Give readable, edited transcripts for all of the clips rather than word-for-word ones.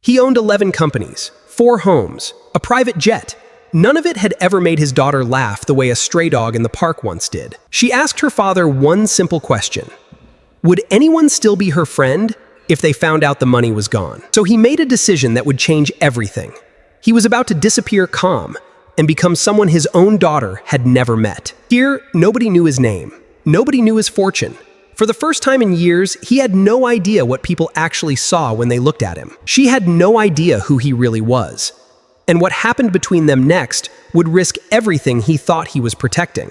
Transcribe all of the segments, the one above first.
He owned 11 companies, 4 homes, a private jet. None of it had ever made his daughter laugh the way a stray dog in the park once did. She asked her father one simple question. Would anyone still be her friend if they found out the money was gone? So he made a decision that would change everything. He was about to disappear calm and become someone his own daughter had never met. Here, nobody knew his name. Nobody knew his fortune. For the first time in years, he had no idea what people actually saw when they looked at him. She had no idea who he really was. And what happened between them next would risk everything he thought he was protecting.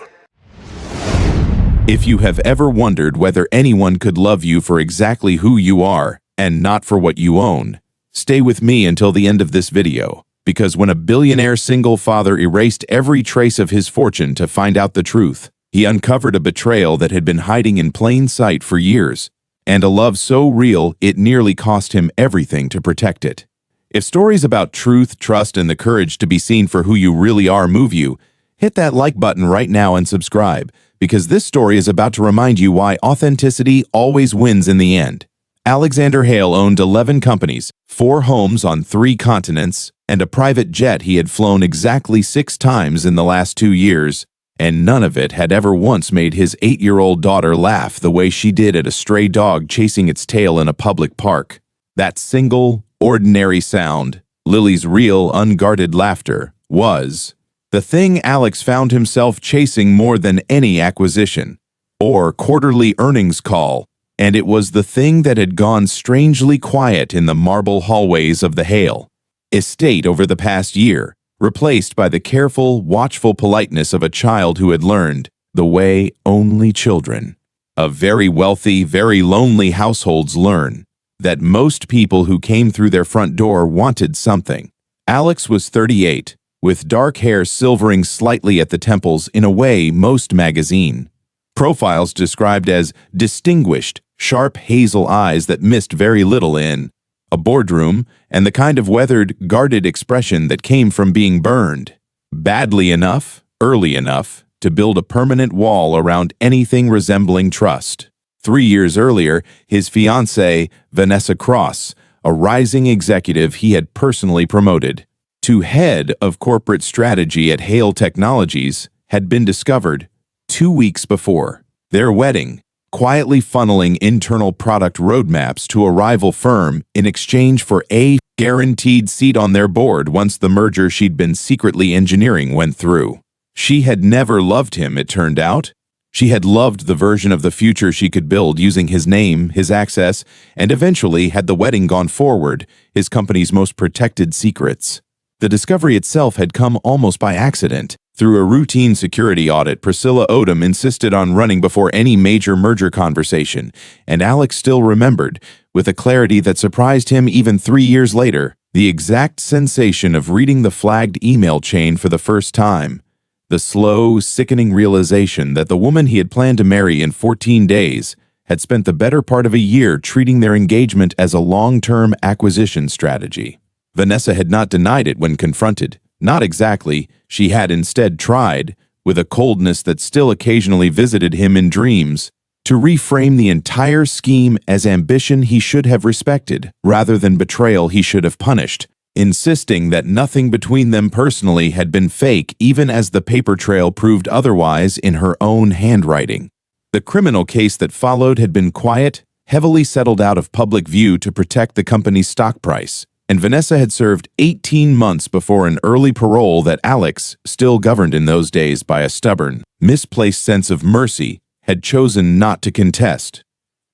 If you have ever wondered whether anyone could love you for exactly who you are and not for what you own, stay with me until the end of this video, because when a billionaire single father erased every trace of his fortune to find out the truth, he uncovered a betrayal that had been hiding in plain sight for years, and a love so real it nearly cost him everything to protect it. If stories about truth, trust, and the courage to be seen for who you really are move you, hit that like button right now and subscribe, because this story is about to remind you why authenticity always wins in the end. Alexander Hale owned 11 companies, 4 homes on 3 continents, and a private jet he had flown exactly 6 times in the last 2 years, and none of it had ever once made his 8-year-old daughter laugh the way she did at a stray dog chasing its tail in a public park. That single, ordinary sound, Lily's real, unguarded laughter, was the thing Alex found himself chasing more than any acquisition or quarterly earnings call, and it was the thing that had gone strangely quiet in the marble hallways of the Hale estate over the past year, replaced by the careful, watchful politeness of a child who had learned the way only children of very wealthy, very lonely households learn, that most people who came through their front door wanted something. Alex was 38, with dark hair silvering slightly at the temples in a way most magazine profiles described as distinguished, sharp hazel eyes that missed very little in a boardroom, and the kind of weathered, guarded expression that came from being burned badly enough, early enough, to build a permanent wall around anything resembling trust. 3 years earlier, his fiancée, Vanessa Cross, a rising executive he had personally promoted to head of corporate strategy at Hale Technologies, had been discovered 2 weeks before. Their wedding, quietly funneling internal product roadmaps to a rival firm in exchange for a guaranteed seat on their board once the merger she'd been secretly engineering went through. She had never loved him, it turned out. She had loved the version of the future she could build using his name, his access, and eventually, had the wedding gone forward, his company's most protected secrets. The discovery itself had come almost by accident. Through a routine security audit, Priscilla Odom insisted on running before any major merger conversation, and Alex still remembered, with a clarity that surprised him even 3 years later, the exact sensation of reading the flagged email chain for the first time. The slow, sickening realization that the woman he had planned to marry in 14 days had spent the better part of a year treating their engagement as a long-term acquisition strategy. Vanessa had not denied it when confronted. Not exactly. She had instead tried, with a coldness that still occasionally visited him in dreams, to reframe the entire scheme as ambition he should have respected, rather than betrayal he should have punished, insisting that nothing between them personally had been fake, even as the paper trail proved otherwise in her own handwriting. The criminal case that followed had been quiet, heavily settled out of public view to protect the company's stock price, and Vanessa had served 18 months before an early parole that Alex, still governed in those days by a stubborn, misplaced sense of mercy, had chosen not to contest.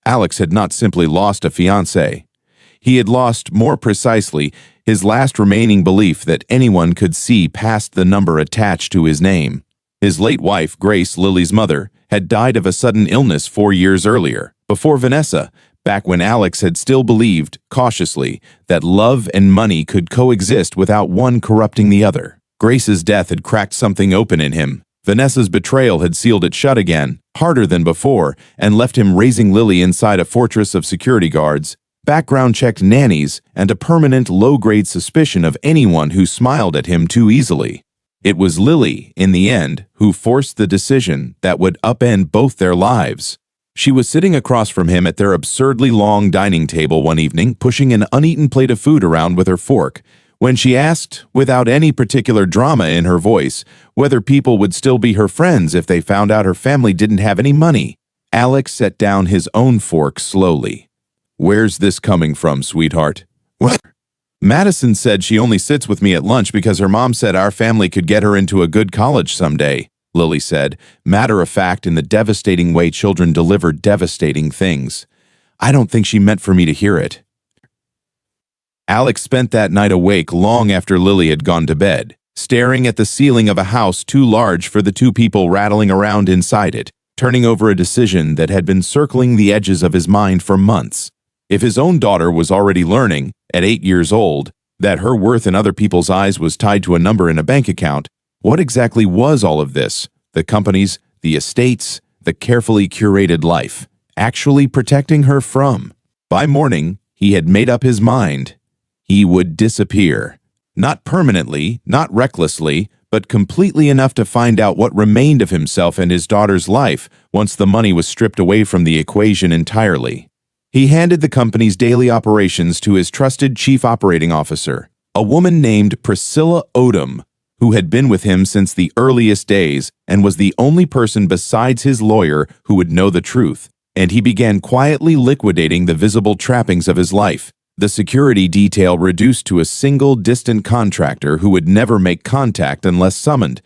Alex had not simply lost a fiancée. He had lost, more precisely, his last remaining belief that anyone could see past the number attached to his name. His late wife, Grace, Lily's mother, had died of a sudden illness 4 years earlier, before Vanessa, back when Alex had still believed, cautiously, that love and money could coexist without one corrupting the other. Grace's death had cracked something open in him. Vanessa's betrayal had sealed it shut again, harder than before, and left him raising Lily inside a fortress of security guards, background-checked nannies, and a permanent low-grade suspicion of anyone who smiled at him too easily. It was Lily, in the end, who forced the decision that would upend both their lives. She was sitting across from him at their absurdly long dining table one evening, pushing an uneaten plate of food around with her fork, when she asked, without any particular drama in her voice, whether people would still be her friends if they found out her family didn't have any money. Alex set down his own fork slowly. "Where's this coming from, sweetheart?" "What?" "Madison said she only sits with me at lunch because her mom said our family could get her into a good college someday," Lily said, matter-of-fact in the devastating way children deliver devastating things. "I don't think she meant for me to hear it." Alex spent that night awake long after Lily had gone to bed, staring at the ceiling of a house too large for the two people rattling around inside it, turning over a decision that had been circling the edges of his mind for months. If his own daughter was already learning, at 8 years old, that her worth in other people's eyes was tied to a number in a bank account, what exactly was all of this? The companies, the estates, the carefully curated life, actually protecting her from? By morning, he had made up his mind. He would disappear. Not permanently, not recklessly, but completely enough to find out what remained of himself and his daughter's life once the money was stripped away from the equation entirely. He handed the company's daily operations to his trusted chief operating officer, a woman named Priscilla Odom, who had been with him since the earliest days and was the only person besides his lawyer who would know the truth, and he began quietly liquidating the visible trappings of his life, the security detail reduced to a single distant contractor who would never make contact unless summoned,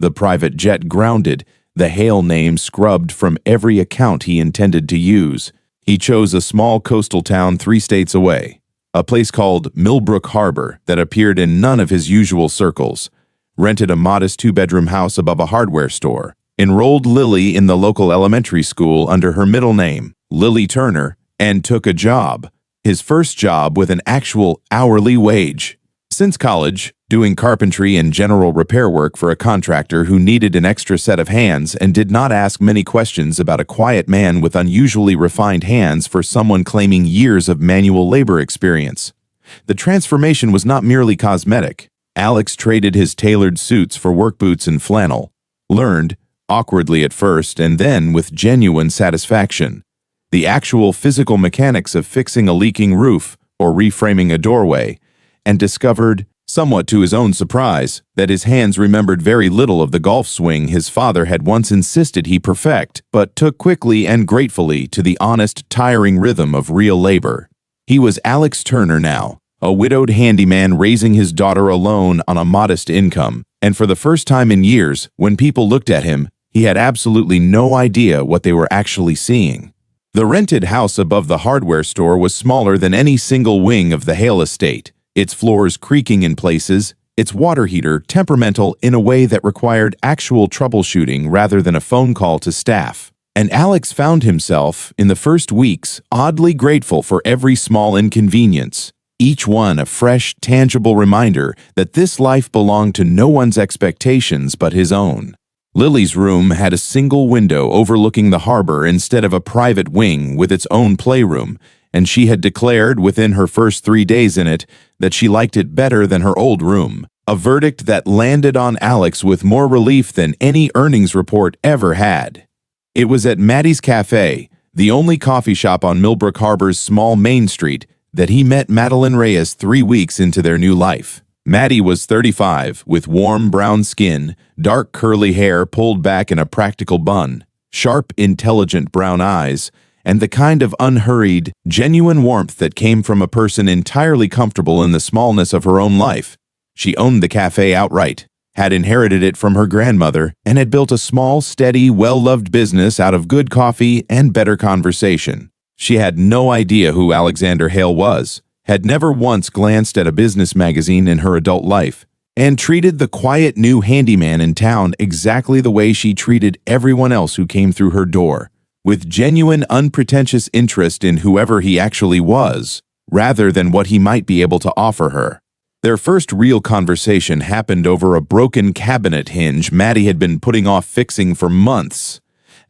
the private jet grounded, the hail name scrubbed from every account he intended to use. He chose a small coastal town 3 states away, a place called Millbrook Harbor that appeared in none of his usual circles, rented a modest 2-bedroom house above a hardware store, enrolled Lily in the local elementary school under her middle name, Lily Turner, and took a job, his first job with an actual hourly wage. Since college, doing carpentry and general repair work for a contractor who needed an extra set of hands and did not ask many questions about a quiet man with unusually refined hands for someone claiming years of manual labor experience. The transformation was not merely cosmetic. Alex traded his tailored suits for work boots and flannel, learned, awkwardly at first and then with genuine satisfaction, the actual physical mechanics of fixing a leaking roof or reframing a doorway, and discovered, somewhat to his own surprise, that his hands remembered very little of the golf swing his father had once insisted he perfect, but took quickly and gratefully to the honest, tiring rhythm of real labor. He was Alex Turner now, a widowed handyman raising his daughter alone on a modest income, and for the first time in years, when people looked at him, he had absolutely no idea what they were actually seeing. The rented house above the hardware store was smaller than any single wing of the Hale estate, its floors creaking in places, its water heater temperamental in a way that required actual troubleshooting rather than a phone call to staff. And Alex found himself, in the first weeks, oddly grateful for every small inconvenience, each one a fresh, tangible reminder that this life belonged to no one's expectations but his own. Lily's room had a single window overlooking the harbor instead of a private wing with its own playroom, and she had declared within her first 3 days in it that she liked it better than her old room, a verdict that landed on Alex with more relief than any earnings report ever had. It was at Maddie's Café, the only coffee shop on Millbrook Harbor's small Main Street, that he met Madeline Reyes 3 weeks into their new life. Maddie was 35, with warm brown skin, dark curly hair pulled back in a practical bun, sharp, intelligent brown eyes, and the kind of unhurried, genuine warmth that came from a person entirely comfortable in the smallness of her own life. She owned the cafe outright, had inherited it from her grandmother, and had built a small, steady, well-loved business out of good coffee and better conversation. She had no idea who Alexander Hale was, had never once glanced at a business magazine in her adult life, and treated the quiet new handyman in town exactly the way she treated everyone else who came through her door, with genuine, unpretentious interest in whoever he actually was, rather than what he might be able to offer her. Their first real conversation happened over a broken cabinet hinge Maddie had been putting off fixing for months,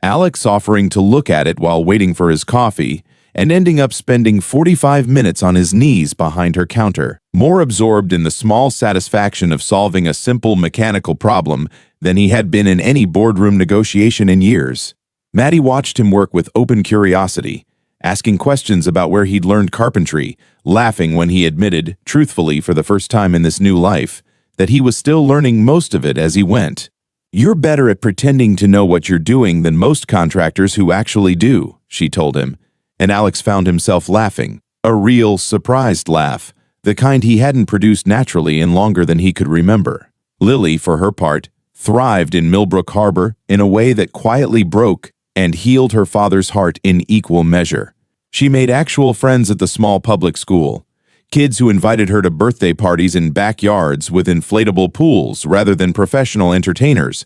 Alex offering to look at it while waiting for his coffee, and ending up spending 45 minutes on his knees behind her counter, more absorbed in the small satisfaction of solving a simple mechanical problem than he had been in any boardroom negotiation in years. Maddie watched him work with open curiosity, asking questions about where he'd learned carpentry, laughing when he admitted, truthfully for the first time in this new life, that he was still learning most of it as he went. "You're better at pretending to know what you're doing than most contractors who actually do," she told him, and Alex found himself laughing, a real, surprised laugh, the kind he hadn't produced naturally in longer than he could remember. Lily, for her part, thrived in Millbrook Harbor in a way that quietly broke and healed her father's heart in equal measure. She made actual friends at the small public school, kids who invited her to birthday parties in backyards with inflatable pools rather than professional entertainers,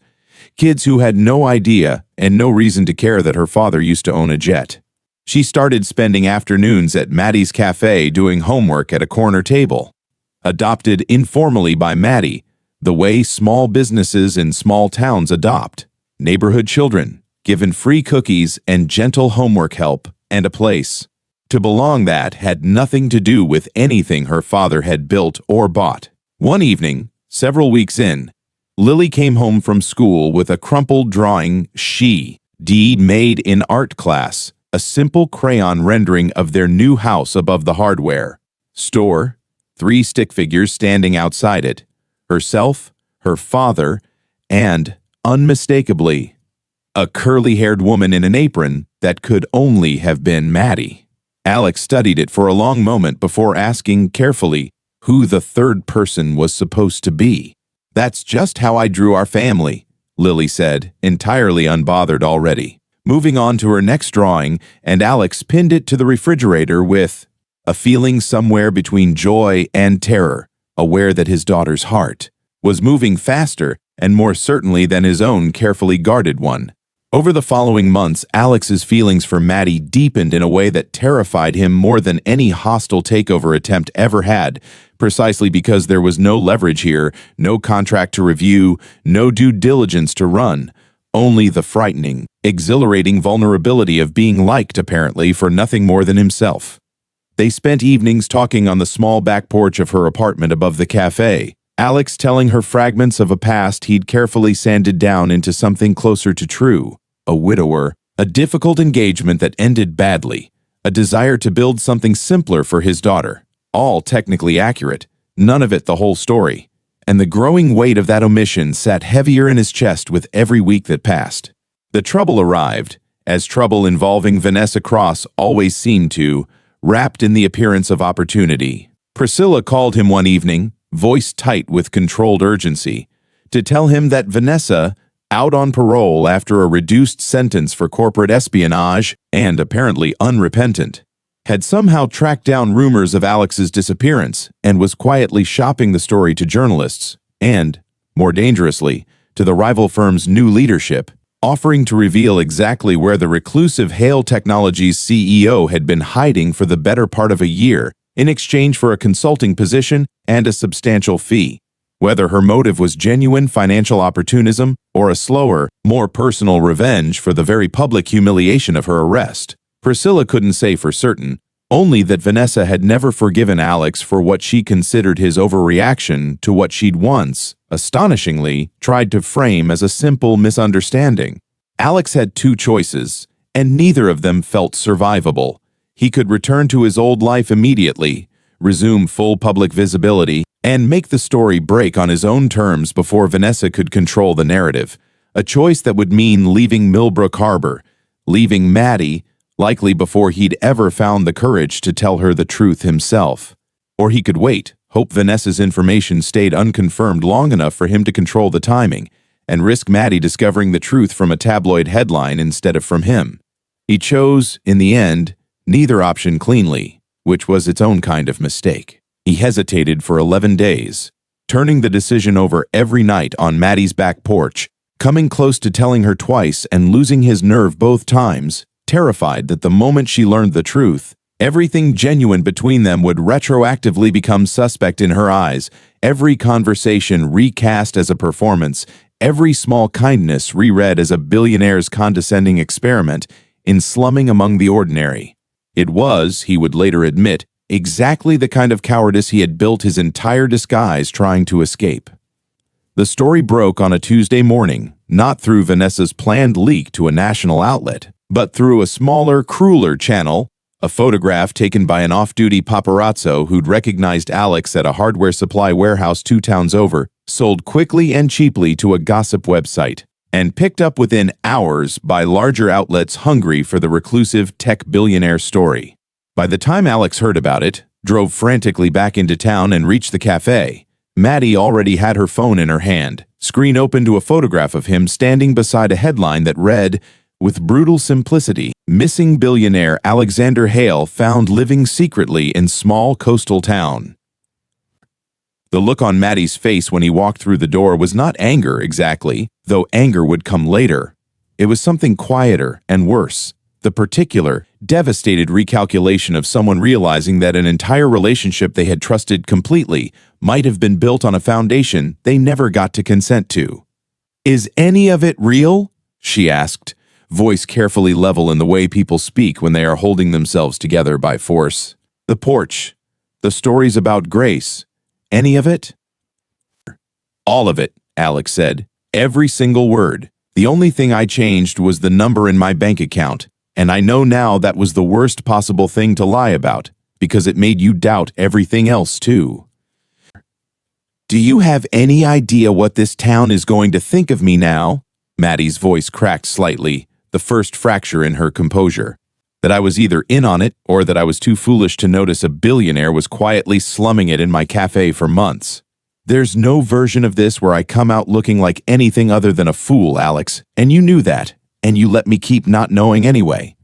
kids who had no idea and no reason to care that her father used to own a jet. She started spending afternoons at Maddie's cafe doing homework at a corner table. Adopted informally by Maddie, the way small businesses in small towns adopt. Neighborhood children, given free cookies and gentle homework help and a place to belong that had nothing to do with anything her father had built or bought. One evening, several weeks in, Lily came home from school with a crumpled drawing she'd made in art class, a simple crayon rendering of their new house above the hardware store, 3 stick figures standing outside it, herself, her father, and, unmistakably, a curly-haired woman in an apron that could only have been Maddie. Alex studied it for a long moment before asking carefully who the third person was supposed to be. "That's just how I drew our family," Lily said, entirely unbothered already. Moving on to her next drawing, and Alex pinned it to the refrigerator with a feeling somewhere between joy and terror, aware that his daughter's heart was moving faster and more certainly than his own carefully guarded one. Over the following months, Alex's feelings for Maddie deepened in a way that terrified him more than any hostile takeover attempt ever had, precisely because there was no leverage here, no contract to review, no due diligence to run, only the frightening, exhilarating vulnerability of being liked, apparently, for nothing more than himself. They spent evenings talking on the small back porch of her apartment above the cafe, Alex telling her fragments of a past he'd carefully sanded down into something closer to true. A widower, a difficult engagement that ended badly, a desire to build something simpler for his daughter. All technically accurate, none of it the whole story. And the growing weight of that omission sat heavier in his chest with every week that passed. The trouble arrived, as trouble involving Vanessa Cross always seemed to, wrapped in the appearance of opportunity. Priscilla called him one evening, voice tight with controlled urgency, to tell him that Vanessa, out on parole after a reduced sentence for corporate espionage and apparently unrepentant, had somehow tracked down rumors of Alex's disappearance and was quietly shopping the story to journalists and, more dangerously, to the rival firm's new leadership, offering to reveal exactly where the reclusive Hale Technologies CEO had been hiding for the better part of a year in exchange for a consulting position and a substantial fee. Whether her motive was genuine financial opportunism or a slower, more personal revenge for the very public humiliation of her arrest, Priscilla couldn't say for certain, only that Vanessa had never forgiven Alex for what she considered his overreaction to what she'd once, astonishingly, tried to frame as a simple misunderstanding. Alex had 2 choices, and neither of them felt survivable. He could return to his old life immediately, resume full public visibility, and make the story break on his own terms before Vanessa could control the narrative, a choice that would mean leaving Millbrook Harbor, leaving Maddie, likely before he'd ever found the courage to tell her the truth himself. Or he could wait, hope Vanessa's information stayed unconfirmed long enough for him to control the timing, and risk Maddie discovering the truth from a tabloid headline instead of from him. He chose, in the end, neither option cleanly, which was its own kind of mistake. He hesitated for 11 days, turning the decision over every night on Maddie's back porch, coming close to telling her twice and losing his nerve both times, terrified that the moment she learned the truth, everything genuine between them would retroactively become suspect in her eyes, every conversation recast as a performance, every small kindness reread as a billionaire's condescending experiment in slumming among the ordinary. It was, he would later admit, exactly the kind of cowardice he had built his entire disguise trying to escape. The story broke on a Tuesday morning, not through Vanessa's planned leak to a national outlet, but through a smaller, crueler channel, a photograph taken by an off-duty paparazzo who'd recognized Alex at a hardware supply warehouse 2 towns over, sold quickly and cheaply to a gossip website, and picked up within hours by larger outlets hungry for the reclusive tech billionaire story. By the time Alex heard about it, drove frantically back into town and reached the cafe, Maddie already had her phone in her hand, screen open to a photograph of him standing beside a headline that read, with brutal simplicity, missing billionaire Alexander Hale found living secretly in small coastal town. The look on Maddie's face when he walked through the door was not anger exactly, though anger would come later. It was something quieter and worse, the particular, devastated recalculation of someone realizing that an entire relationship they had trusted completely might have been built on a foundation they never got to consent to. "Is any of it real?" she asked, voice carefully level in the way people speak when they are holding themselves together by force. "The porch. The stories about Grace. Any of it?" "All of it," Alex said. "Every single word. The only thing I changed was the number in my bank account, and I know now that was the worst possible thing to lie about, because it made you doubt everything else too." "Do you have any idea what this town is going to think of me now?" Maddie's voice cracked slightly, the first fracture in her composure. "That I was either in on it or that I was too foolish to notice a billionaire was quietly slumming it in my cafe for months. There's no version of this where I come out looking like anything other than a fool, Alex, and you knew that, and you let me keep not knowing anyway."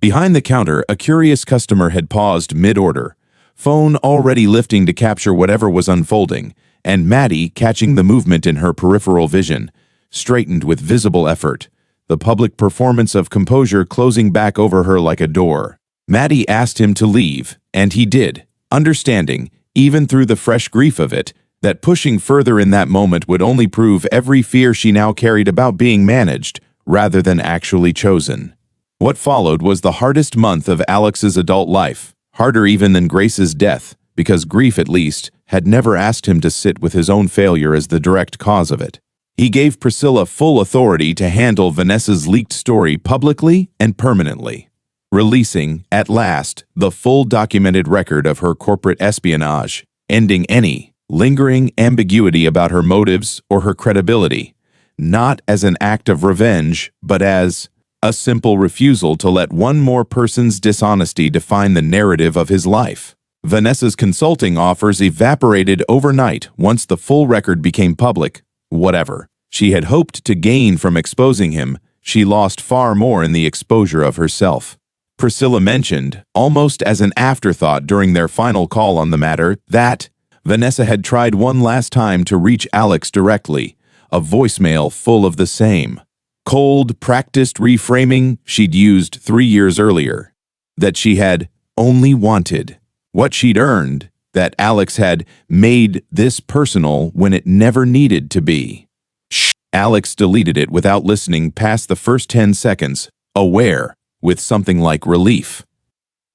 Behind the counter, a curious customer had paused mid-order, phone already lifting to capture whatever was unfolding, and Maddie, catching the movement in her peripheral vision, straightened with visible effort, the public performance of composure closing back over her like a door. Maddie asked him to leave, and he did, understanding, even through the fresh grief of it, that pushing further in that moment would only prove every fear she now carried about being managed, rather than actually chosen. What followed was the hardest month of Alex's adult life, harder even than Grace's death, because grief, at least, had never asked him to sit with his own failure as the direct cause of it. He gave Priscilla full authority to handle Vanessa's leaked story publicly and permanently, releasing, at last, the full documented record of her corporate espionage, ending any lingering ambiguity about her motives or her credibility, not as an act of revenge, but as a simple refusal to let one more person's dishonesty define the narrative of his life. Vanessa's consulting offers evaporated overnight once the full record became public. Whatever she had hoped to gain from exposing him, she lost far more in the exposure of herself. Priscilla mentioned, almost as an afterthought during their final call on the matter, that Vanessa had tried one last time to reach Alex directly, a voicemail full of the same cold, practiced reframing she'd used 3 years earlier, that she had only wanted what she'd earned, that Alex had made this personal when it never needed to be. Shh. Alex deleted it without listening past the first 10 seconds, aware, with something like relief,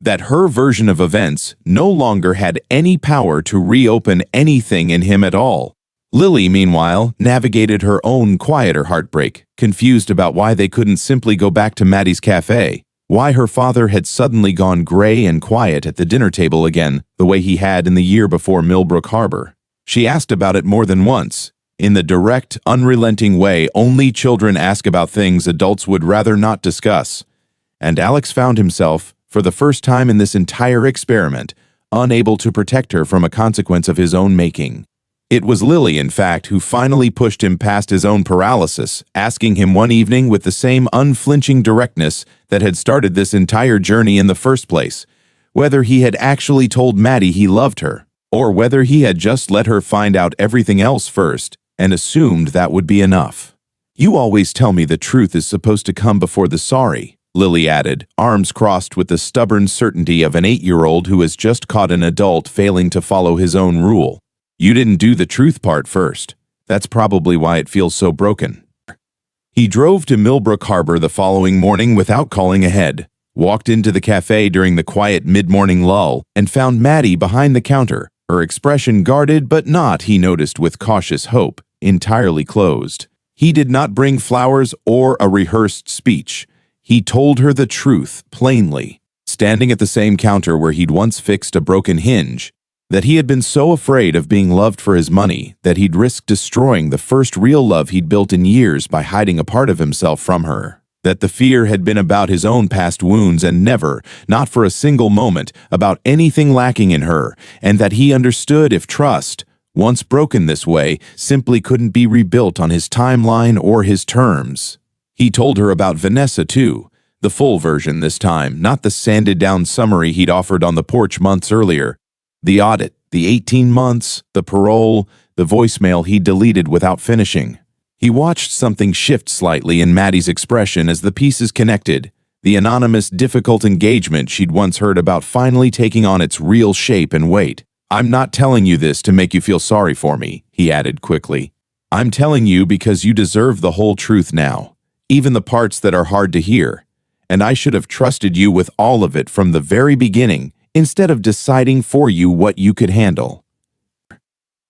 that her version of events no longer had any power to reopen anything in him at all. Lily, meanwhile, navigated her own quieter heartbreak, confused about why they couldn't simply go back to Maddie's cafe, why her father had suddenly gone gray and quiet at the dinner table again, the way he had in the year before Millbrook Harbor. She asked about it more than once, in the direct, unrelenting way only children ask about things adults would rather not discuss. And Alex found himself, for the first time in this entire experiment, unable to protect her from a consequence of his own making. It was Lily, in fact, who finally pushed him past his own paralysis, asking him one evening with the same unflinching directness that had started this entire journey in the first place, whether he had actually told Maddie he loved her, or whether he had just let her find out everything else first and assumed that would be enough. "You always tell me the truth is supposed to come before the sorry," Lily added, arms crossed with the stubborn certainty of an 8-year-old who has just caught an adult failing to follow his own rule. "You didn't do the truth part first. That's probably why it feels so broken." He drove to Millbrook Harbor the following morning without calling ahead, walked into the cafe during the quiet mid-morning lull, and found Maddie behind the counter, her expression guarded but not, he noticed with cautious hope, entirely closed. He did not bring flowers or a rehearsed speech. He told her the truth, plainly, standing at the same counter where he'd once fixed a broken hinge, that he had been so afraid of being loved for his money that he'd risked destroying the first real love he'd built in years by hiding a part of himself from her. That the fear had been about his own past wounds and never, not for a single moment, about anything lacking in her, and that he understood if trust, once broken this way, simply couldn't be rebuilt on his timeline or his terms. He told her about Vanessa, too, the full version this time, not the sanded-down summary he'd offered on the porch months earlier. The audit, the 18 months, the parole, the voicemail he deleted without finishing. He watched something shift slightly in Maddie's expression as the pieces connected, the anonymous, difficult engagement she'd once heard about finally taking on its real shape and weight. "I'm not telling you this to make you feel sorry for me," he added quickly. "I'm telling you because you deserve the whole truth now, even the parts that are hard to hear. And I should have trusted you with all of it from the very beginning, instead of deciding for you what you could handle."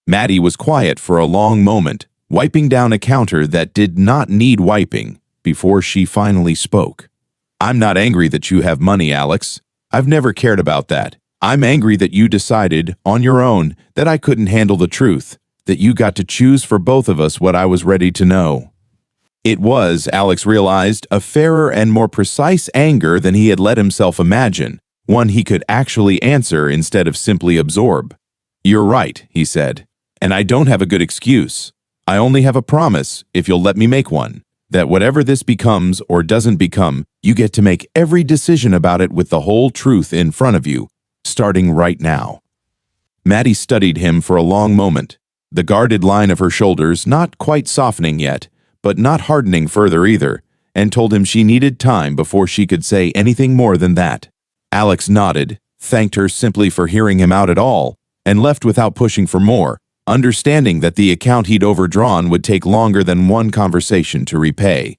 Maddie was quiet for a long moment, wiping down a counter that did not need wiping, before she finally spoke. "I'm not angry that you have money, Alex. I've never cared about that. I'm angry that you decided, on your own, that I couldn't handle the truth, that you got to choose for both of us what I was ready to know." It was, Alex realized, a fairer and more precise anger than he had let himself imagine, one he could actually answer instead of simply absorb. "You're right," he said, "and I don't have a good excuse. I only have a promise, if you'll let me make one, that whatever this becomes or doesn't become, you get to make every decision about it with the whole truth in front of you, starting right now." Maddie studied him for a long moment, the guarded line of her shoulders not quite softening yet, but not hardening further either, and told him she needed time before she could say anything more than that. Alex nodded, thanked her simply for hearing him out at all, and left without pushing for more, understanding that the account he'd overdrawn would take longer than one conversation to repay.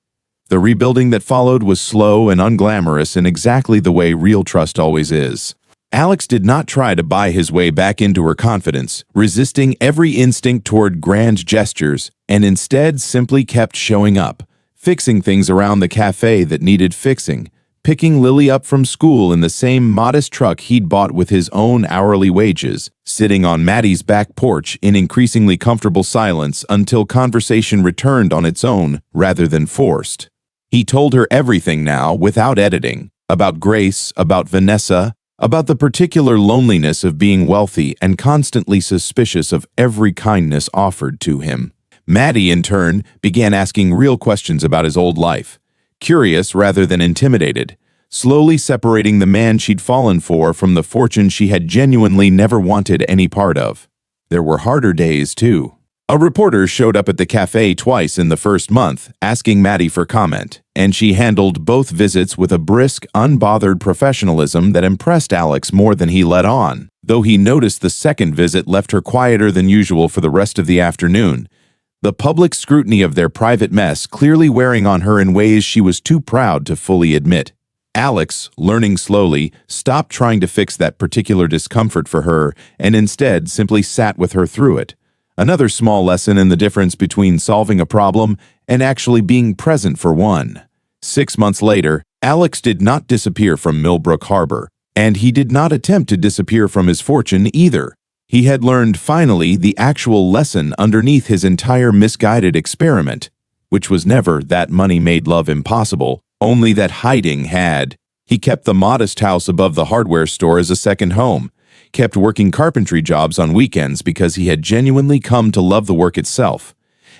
The rebuilding that followed was slow and unglamorous in exactly the way real trust always is. Alex did not try to buy his way back into her confidence, resisting every instinct toward grand gestures, and instead simply kept showing up, fixing things around the cafe that needed fixing, picking Lily up from school in the same modest truck he'd bought with his own hourly wages, sitting on Maddie's back porch in increasingly comfortable silence until conversation returned on its own rather than forced. He told her everything now without editing, about Grace, about Vanessa, about the particular loneliness of being wealthy and constantly suspicious of every kindness offered to him. Maddie, in turn, began asking real questions about his old life, curious rather than intimidated, slowly separating the man she'd fallen for from the fortune she had genuinely never wanted any part of. There were harder days, too. A reporter showed up at the cafe twice in the first month, asking Maddie for comment, and she handled both visits with a brisk, unbothered professionalism that impressed Alex more than he let on, though he noticed the second visit left her quieter than usual for the rest of the afternoon, the public scrutiny of their private mess clearly wearing on her in ways she was too proud to fully admit. Alex, learning slowly, stopped trying to fix that particular discomfort for her and instead simply sat with her through it. Another small lesson in the difference between solving a problem and actually being present for one. 6 months later, Alex did not disappear from Millbrook Harbor, and he did not attempt to disappear from his fortune either. He had learned finally the actual lesson underneath his entire misguided experiment, which was never that money made love impossible, only that hiding had. He kept the modest house above the hardware store as a second home, kept working carpentry jobs on weekends because he had genuinely come to love the work itself,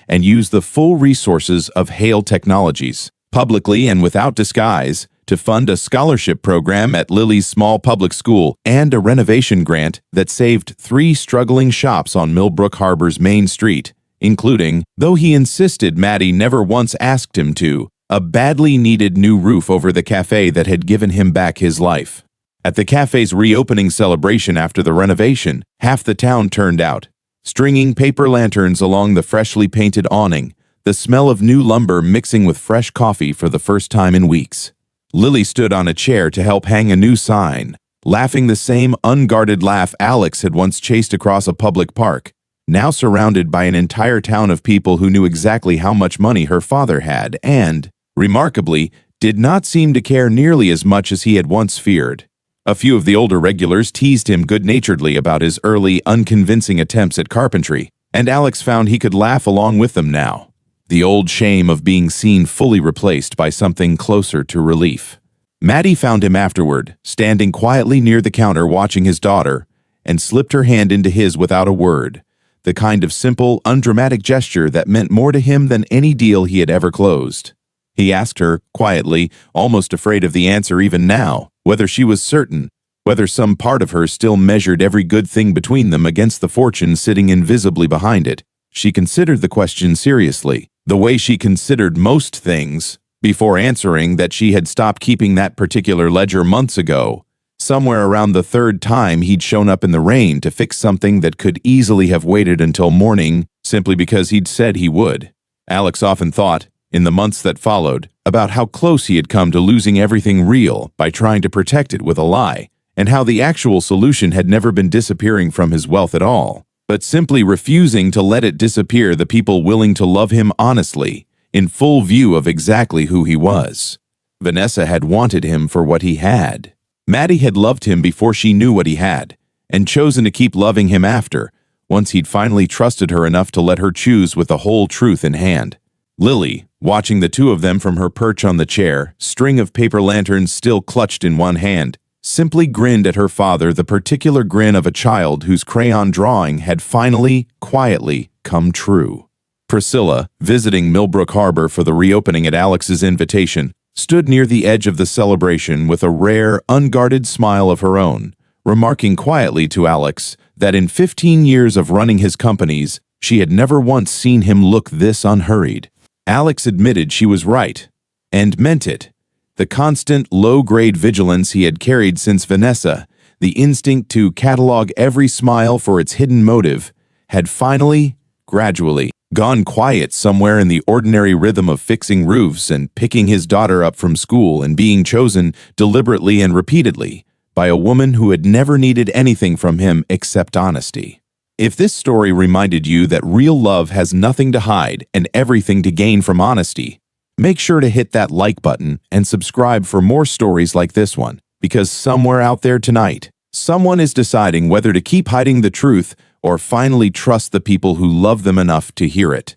and used the full resources of Hale Technologies, publicly and without disguise, to fund a scholarship program at Lily's small public school and a renovation grant that saved 3 struggling shops on Millbrook Harbor's main street, including, though he insisted Maddie never once asked him to, a badly needed new roof over the cafe that had given him back his life. At the cafe's reopening celebration after the renovation, half the town turned out, stringing paper lanterns along the freshly painted awning, the smell of new lumber mixing with fresh coffee for the first time in weeks. Lily stood on a chair to help hang a new sign, laughing the same unguarded laugh Alex had once chased across a public park, now surrounded by an entire town of people who knew exactly how much money her father had and, remarkably, did not seem to care nearly as much as he had once feared. A few of the older regulars teased him good-naturedly about his early, unconvincing attempts at carpentry, and Alex found he could laugh along with them now. The old shame of being seen fully replaced by something closer to relief. Maddie found him afterward, standing quietly near the counter watching his daughter, and slipped her hand into his without a word, the kind of simple, undramatic gesture that meant more to him than any deal he had ever closed. He asked her, quietly, almost afraid of the answer even now, whether she was certain, whether some part of her still measured every good thing between them against the fortune sitting invisibly behind it. She considered the question seriously, the way she considered most things, before answering that she had stopped keeping that particular ledger months ago, somewhere around the third time he'd shown up in the rain to fix something that could easily have waited until morning simply because he'd said he would. Alex often thought, in the months that followed, about how close he had come to losing everything real by trying to protect it with a lie, and how the actual solution had never been disappearing from his wealth at all, but simply refusing to let it disappear the people willing to love him honestly, in full view of exactly who he was. Vanessa had wanted him for what he had. Maddie had loved him before she knew what he had, and chosen to keep loving him after, once he'd finally trusted her enough to let her choose with the whole truth in hand. Lily, watching the two of them from her perch on the chair, string of paper lanterns still clutched in one hand, simply grinned at her father, the particular grin of a child whose crayon drawing had finally, quietly, come true. Priscilla, visiting Millbrook Harbor for the reopening at Alex's invitation, stood near the edge of the celebration with a rare, unguarded smile of her own, remarking quietly to Alex that in 15 years of running his companies, she had never once seen him look this unhurried. Alex admitted she was right, and meant it. The constant, low-grade vigilance he had carried since Vanessa, the instinct to catalog every smile for its hidden motive, had finally, gradually, gone quiet somewhere in the ordinary rhythm of fixing roofs and picking his daughter up from school and being chosen deliberately and repeatedly by a woman who had never needed anything from him except honesty. If this story reminded you that real love has nothing to hide and everything to gain from honesty, make sure to hit that like button and subscribe for more stories like this one, because somewhere out there tonight, someone is deciding whether to keep hiding the truth or finally trust the people who love them enough to hear it.